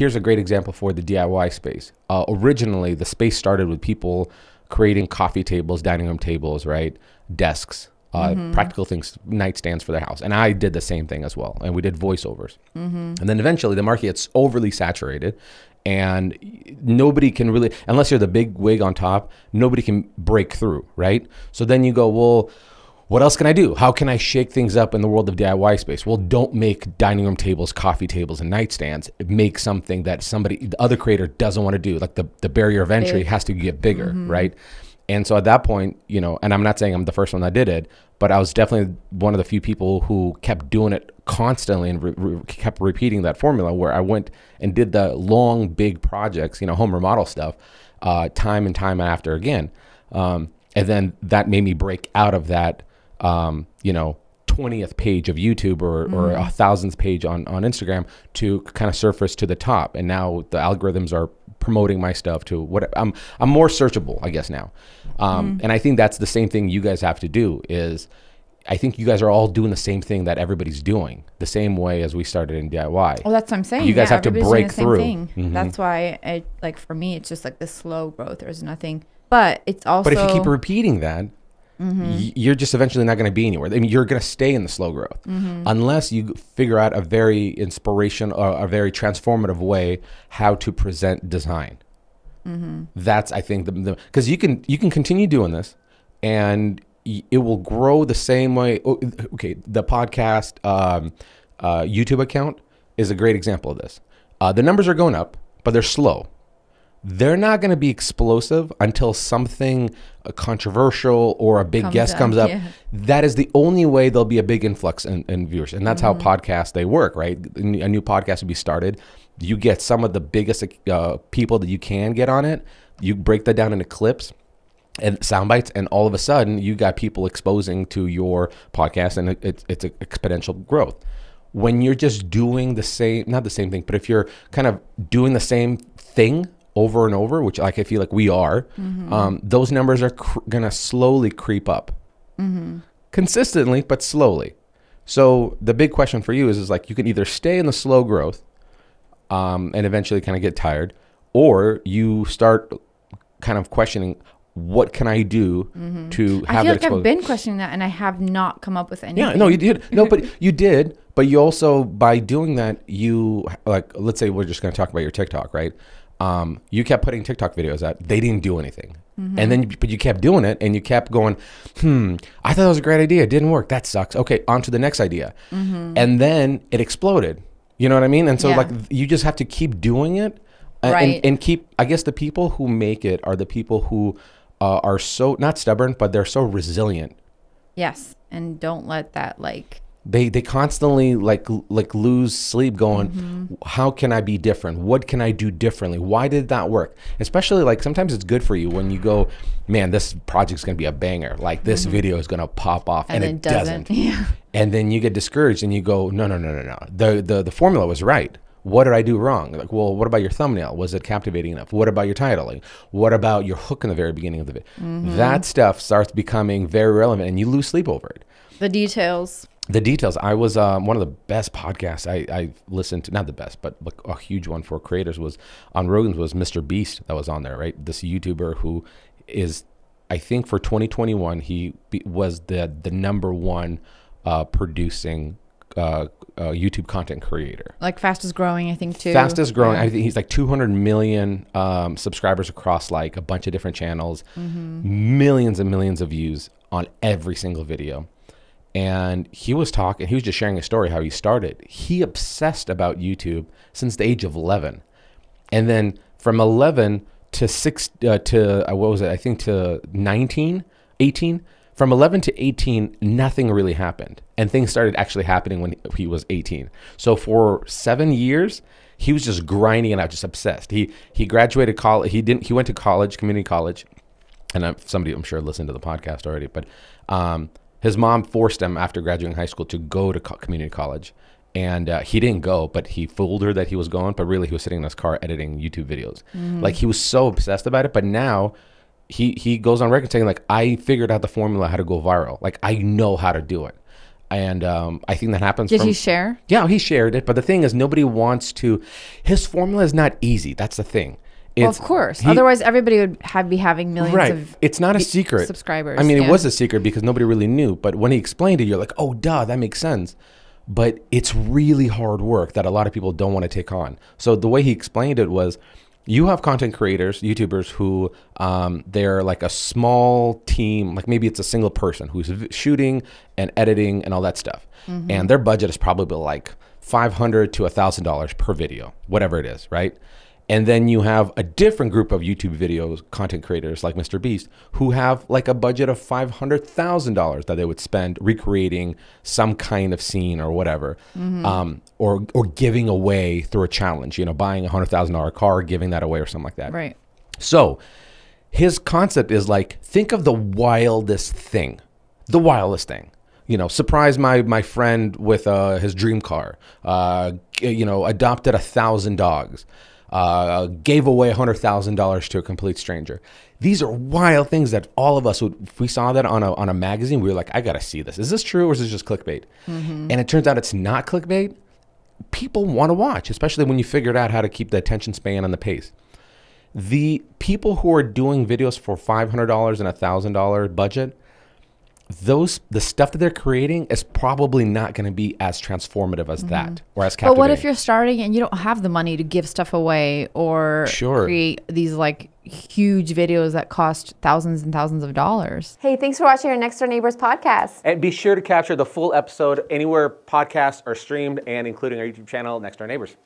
here's a great example for the DIY space. Originally, the space started with people creating coffee tables, dining room tables, right? Desks, practical things, nightstands for their house. And I did the same thing as well. And we did voiceovers. And then eventually the market gets overly saturated and nobody can really, unless you're the big wig on top, nobody can break through, right? So then you go, well, what else can I do? How can I shake things up in the world of DIY space? Well, don't make dining room tables, coffee tables, and nightstands. Make something that the other creator doesn't want to do. Like the barrier of entry has to get bigger, right? And so at that point, you know, and I'm not saying I'm the first one that did it, but I was definitely one of the few people who kept doing it constantly and kept repeating that formula, where I went and did the long, big projects, you know, home remodel stuff, time and time after again. And then that made me break out of that, you know, 20th page of YouTube or a 1000th page on Instagram to kind of surface to the top. And now the algorithms are promoting my stuff to what I'm more searchable, I guess now. And I think that's the same thing you guys have to do is I think you guys are all doing the same thing that everybody's doing the same way as we started in DIY. Well, that's what I'm saying. You guys have to break through. That's why like for me, it's just like this slow growth. There's nothing, but it's also, but if you keep repeating that, you're just eventually not going to be anywhere. I mean, you're going to stay in the slow growth unless you figure out a very inspirational or a very transformative way how to present design. That's, I think, because you can continue doing this and it will grow the same way. Okay, the podcast YouTube account is a great example of this. The numbers are going up, but they're slow. They're not going to be explosive until something controversial or a big guest comes up. Yeah. That is the only way there'll be a big influx in viewers. And that's how podcasts, they work, right? A new podcast will be started. You get some of the biggest people that you can get on it. You break that down into clips and sound bites, and all of a sudden you got people exposing to your podcast, and it's an exponential growth. When you're just doing the same, not the same thing, but if you're kind of doing the same thing over and over, which like I feel like we are, those numbers are gonna slowly creep up, consistently but slowly. So the big question for you is like you can either stay in the slow growth, and eventually kind of get tired, or you start kind of questioning, what can I do to have that exposure? I've been questioning that, and I have not come up with anything. Yeah, no, you did. No, but you did. But you also, by doing that, you, like, let's say we're just going to talk about your TikTok, right? You kept putting TikTok videos out. They didn't do anything. And then, but you kept doing it, and you kept going, I thought that was a great idea. It didn't work. That sucks. Okay, on to the next idea. And then it exploded. You know what I mean? And so, like, you just have to keep doing it. And keep, I guess the people who make it are the people who are so, not stubborn, but they're so resilient. Yes. And don't let that, like, they constantly like lose sleep going, how can I be different? What can I do differently? Why did that work? Especially, like, sometimes it's good for you when you go, man, this project's going to be a banger. Like, this video is going to pop off, and it doesn't. Yeah. And then you get discouraged and you go, no. The formula was right. What did I do wrong? Like, well, what about your thumbnail? Was it captivating enough? What about your titling? What about your hook in the very beginning of the video? That stuff starts becoming very relevant, and you lose sleep over it. The details. The details. I was one of the best podcasts I listened to, not the best, but like a huge one for creators was on Rogan's, was Mr. Beast that was on there, right? This YouTuber who is, I think for 2021, he was the #1 producing YouTube content creator. Like fastest growing, I think, too. Fastest growing. I think he's like 200 million subscribers across like a bunch of different channels, millions and millions of views on every single video. And he was talking, he was just sharing a story how he started. He obsessed about YouTube since the age of 11. And then from 11 to what was it? I think to 19, 18. From 11 to 18, nothing really happened. And things started actually happening when he was 18. So for 7 years, he was just grinding it out, just obsessed. He graduated college. He went to college, community college. And somebody I'm sure listened to the podcast already, but his mom forced him after graduating high school to go to community college. And he didn't go, but he fooled her that he was going. But really, he was sitting in his car editing YouTube videos. Like, he was so obsessed about it. But now he goes on record saying, like, I figured out the formula how to go viral. Like, I know how to do it. And I think that happens. Did he share? Yeah, he shared it. But the thing is, nobody wants to. His formula is not easy. That's the thing. Well, of course. Otherwise, everybody would be having millions of It's not a secret. Subscribers. I mean, it was a secret because nobody really knew. But when he explained it, you're like, oh, duh, that makes sense. But it's really hard work that a lot of people don't want to take on. So the way he explained it was, you have content creators, YouTubers who they're like a small team, like maybe it's a single person who's shooting and editing and all that stuff. And their budget is probably like $500 to $1,000 per video, whatever it is, right? And then you have a different group of YouTube videos, content creators like Mr. Beast, who have like a budget of $500,000 that they would spend recreating some kind of scene or whatever, or giving away through a challenge, you know, buying a $100,000 car, giving that away or something like that. Right. So his concept is like, think of the wildest thing, you know, surprise my friend with his dream car, you know, adopted 1,000 dogs. Gave away $100,000 to a complete stranger. These are wild things that all of us would, if we saw that on a magazine, we were like, I got to see this. Is this true or is this just clickbait? And it turns out it's not clickbait. People want to watch, especially when you figured out how to keep the attention span and the pace. The people who are doing videos for $500 and $1,000 budget, the stuff that they're creating is probably not going to be as transformative as that or as captivating. But what if you're starting and you don't have the money to give stuff away or create these like huge videos that cost thousands and thousands of dollars? Hey, thanks for watching our Next Door Neighbors podcast. And be sure to capture the full episode anywhere podcasts are streamed and including our YouTube channel, Next Door Neighbors.